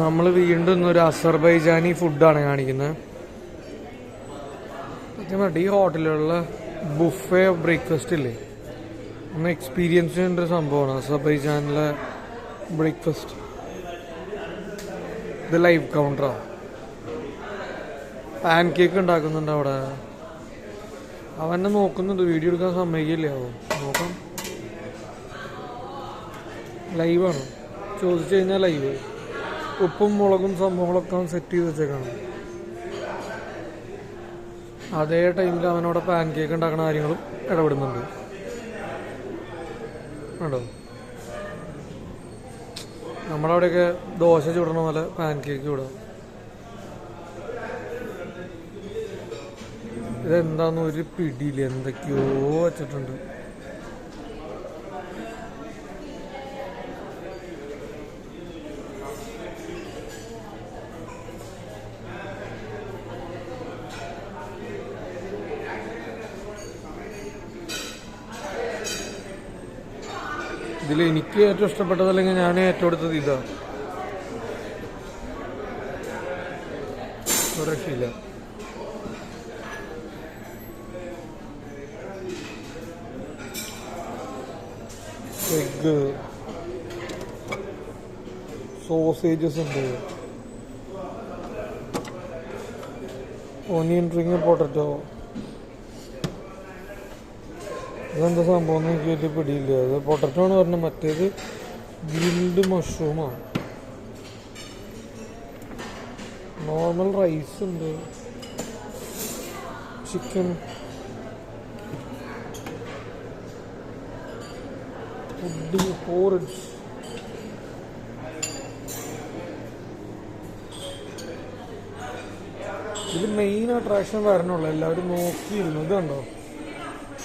നമ്മൾ വീണ്ടും ഇന്നൊരു അസർബൈജാനി ഫുഡാണ് കാണിക്കുന്നത്. സത്യം ഈ ഹോട്ടലിലുള്ള ബുഫേ ബ്രേക്ക്ഫാസ്റ്റ് ഇല്ലേ, ഒന്ന് എക്സ്പീരിയൻസ് ചെയ്യേണ്ട ഒരു സംഭവമാണ് അസർബൈജാനിലെ ബ്രേക്ക്ഫാസ്റ്റ്. ഇത് ലൈവ് കൗണ്ടറാണ്. പാൻ കേക്ക് ഉണ്ടാക്കുന്നുണ്ട് അവിടെ. അവനെ നോക്കുന്നുണ്ട്, വീഡിയോ എടുക്കാൻ സമ്മതിക്കില്ല. നോക്കാം, ലൈവാണ്. ചോദിച്ചു കഴിഞ്ഞാൽ ലൈവ്. ഉപ്പും മുളകും സംഭവങ്ങളൊക്കെ അവൻ സെറ്റ് ചെയ്ത് വെച്ചേക്കാണ്. അതേ ടൈമിൽ അവനോടെ പാൻ കേക്ക് ഉണ്ടാക്കുന്ന കാര്യങ്ങളും ഇടപെടുന്നുണ്ട്. കേട്ടോ, നമ്മളവിടെയൊക്കെ ദോശ ചുടണ പോലെ പാൻ കേക്ക് ചൂടാം. ഇതെന്താന്ന് ഒരു പിടിയില്ല, എന്തൊക്കെയോ വച്ചിട്ടുണ്ട്. ഇതിൽ എനിക്ക് ഏറ്റവും ഇഷ്ടപ്പെട്ടതല്ലെങ്കിൽ ഞാൻ ഏറ്റവും എടുത്തത് ഇതാ. ഒരു രക്ഷയില്ല. എഗ്, സോസേജസ് ഉണ്ട്, ഓനിയൻ റിങ് പൊട്ടറ്റോ. ഇതെന്താ സംഭവം എന്ന് എനിക്ക് വലിയ പിടിയില്ല. അത് പൊട്ടറ്റോ ആണ് പറഞ്ഞത്, മറ്റേത് ഗ്രിൽഡ് മഷ്റൂമാണ്. നോർമൽ റൈസ് ഉണ്ട്, ചിക്കൻ, പുഡിംഗ്, പോറിഡ്ജ്. ഇത് മെയിൻ അട്രാക്ഷൻ വരണുള്ളൂ. എല്ലാവരും നോക്കിയിരുന്നു. ഇത് കണ്ടോ,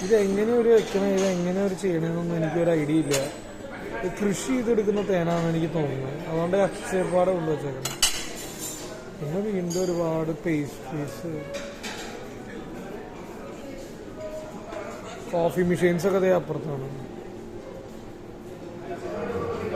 ഇതെങ്ങനെ ഒരു വെക്കണേ, ഇതെങ്ങനെ ഒരു ചെയ്യണമെന്നൊന്നും എനിക്കൊരു ഐഡിയ ഇല്ല. ഇത് കൃഷി ചെയ്തെടുക്കുന്ന തേനാണെന്ന് എനിക്ക് തോന്നുന്നത്. അതുകൊണ്ട് അക്ഷയപ്പാടെ ഉള്ളു വെച്ചേക്കണം. പിന്നെ വീണ്ടും ഒരുപാട് പേസ്ട്രീസ്, കോഫി മെഷീൻസ് ഒക്കെ അതേ അപ്പുറത്താണ്.